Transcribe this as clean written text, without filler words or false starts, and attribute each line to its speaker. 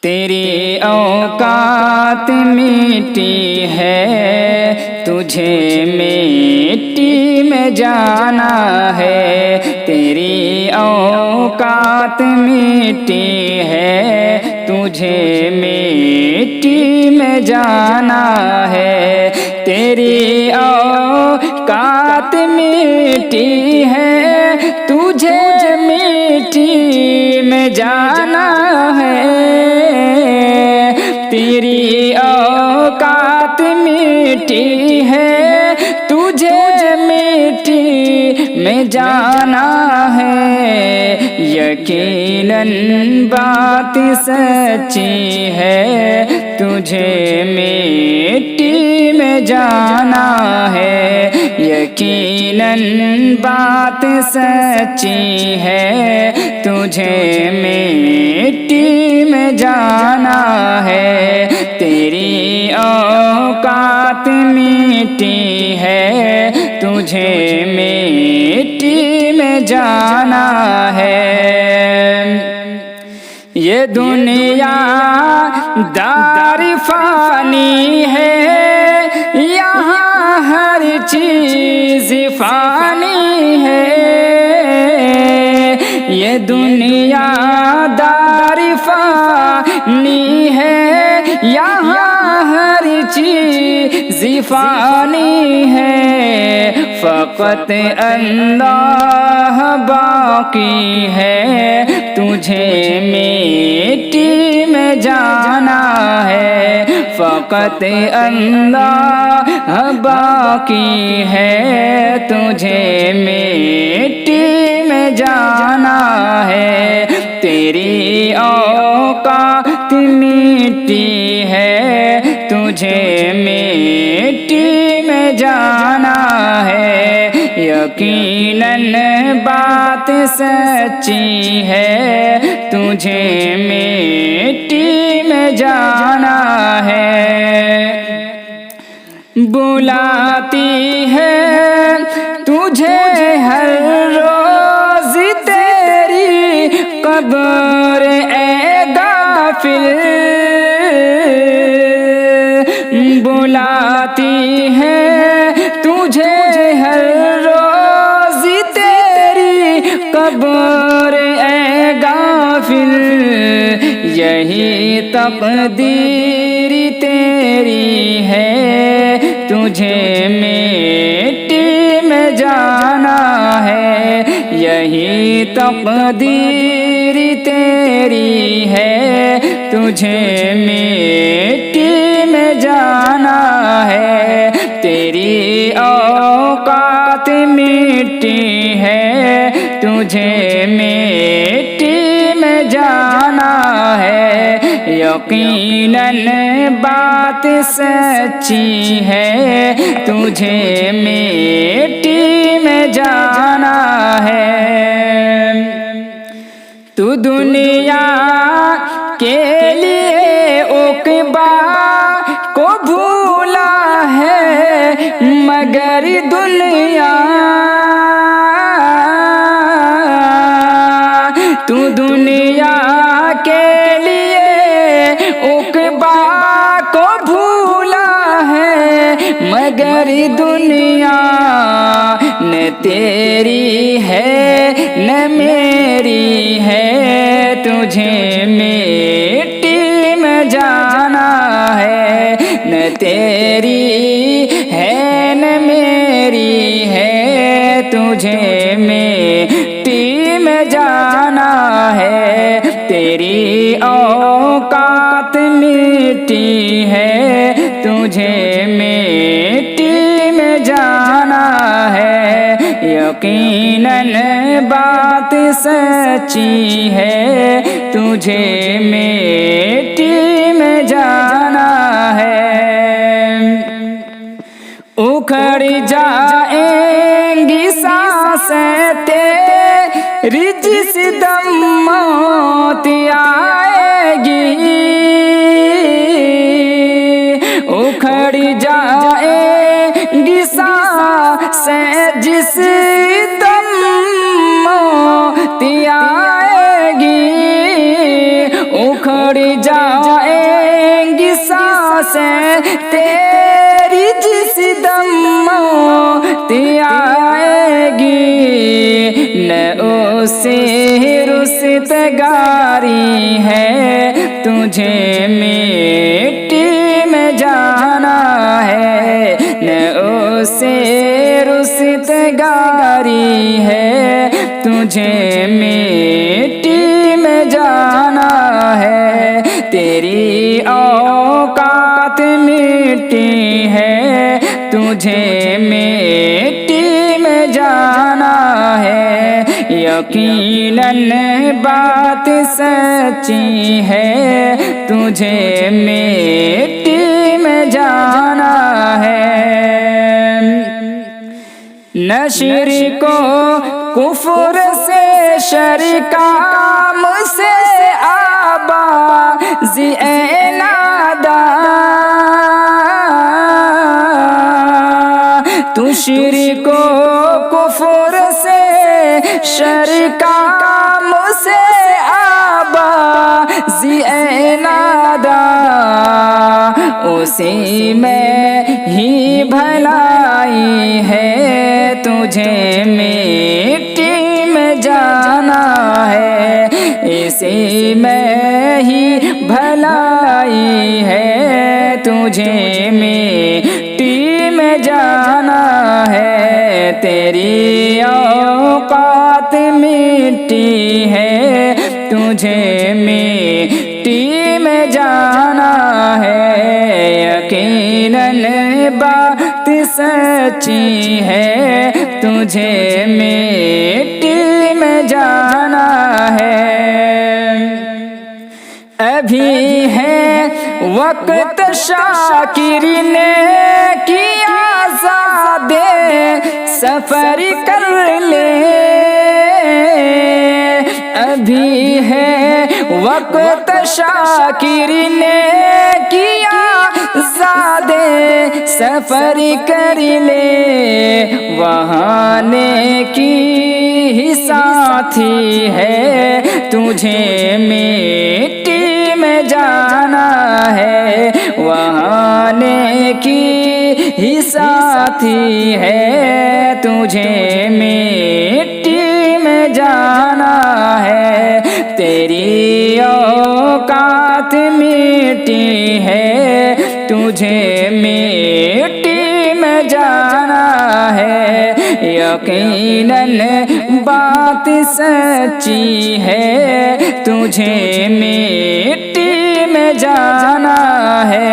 Speaker 1: تیری اوقات میٹی ہے، تجھے مٹی میں جانا ہے۔ تیری اوقات میٹی ہے، تجھے مٹی میں جانا ہے۔ تیری اوقات میٹی ہے، تجھے مٹی میں جانا ہے۔ تیری اوقات میٹی ہے، تجھے مٹی میں جانا ہے۔ یقیناً بات سچی ہے، تجھے مٹی میں جانا ہے۔ یقیناً بات سچی ہے، تجھے مٹی میں جانا ہے۔ تیری اوقات میٹی ہے، تجھے مٹی میں جانا ہے۔ یہ دنیا دار فانی ہے، یہاں ہر چیز فانی ہے۔ یہ دنیا دار فانی ہے، یہاں ہر چیز فانی ہے۔ فقط اللہ باقی ہے، تجھے مٹی میں جانا ہے۔ فقط اللہ باقی ہے، تجھے مٹی میں جانا ہے۔ تیری اوقات میٹی ہے، تجھے مٹی میں جانا ہے۔ یقیناً بات سچی ہے، تجھے مٹی میں جانا ہے۔ بلاتی ہے تجھے ہر روز تیری قبر اے غافل، بلاتی ہے تجھے ہر روز تیری قبر اے غافل۔ یہی تقدیر تیری ہے، تجھے مٹی میں جانا ہے۔ یہی تقدیر تیری ہے، تجھے مٹی میں جانا ہے۔ تیری اوقات مٹی ہے، تجھے مٹی میں جانا ہے۔ یقیناً بات سچی ہے، تجھے مٹی میں جانا ہے۔ تو دنیا کے لیے عقبا کو بھولا ہے، مگر دنیا تو دنیا کے لیے عقبا کو بھولا ہے، مگر دنیا نہ تیری ہے نہ میری ہے، تجھے مٹی میں جانا ہے۔ نہ تیری ہے نہ میری ہے، تجھے مٹی میں جانا ہے۔ تیری اوقات مٹی ہے، تجھے مٹی میں جانا ہے۔ یقیناً بات سچی ہے، تجھے مٹی میں جانا ہے۔ اکھڑ جائیں گی سانسیں تیری جس دم موت آئے گی، اکھڑ جائیں گی سانسیں جس دم موت آئے گی، اکھڑ اکھڑ جائیں گی سانسیں تیری جس دم موت آئے گی، نہ اسے رستگاری ہے تجھے مٹی میں جانا ہے، نہ اسے رستگاری ہے تجھے مٹی میں جانا ہے، تیری اوقات مٹی ہے تجھے مٹی میں جانا ہے، یقیناً بات سچی ہے تجھے مٹی میں جانا ہے، نہ شرک و کفر سے شرکام سے آبازی اے ناداں، تو شرک و کفر سے شرکام سے آبازی اے ناداں، اسی میں ہی بھلائی ہے تجھے مٹی میں جانا ہے، اسی میں ہی بھلائی ہے تجھے مٹی میں جانا ہے، تیری اوقات مٹی ہے تجھے مٹی میں جانا ہے، یقیناً بات سچی ہے تجھے مٹی میں جانا ہے، ابھی ہے وقت شاکر نے کیا آزاد سفر کر لے، ابھی ہے وقت شاکر نے کیا آزاد سفر کر لے، وہاں نیکی ہی ساتھی ہے تجھے مٹی میں جانا ہے، وہاں نیکی ہی ساتھی ہے تجھے مٹی میں جانا ہے، تیری اوقات مٹی ہے تجھے مٹی میں جانا ہے، یقیناً بات سچی ہے تجھے مٹی میں جانا ہے،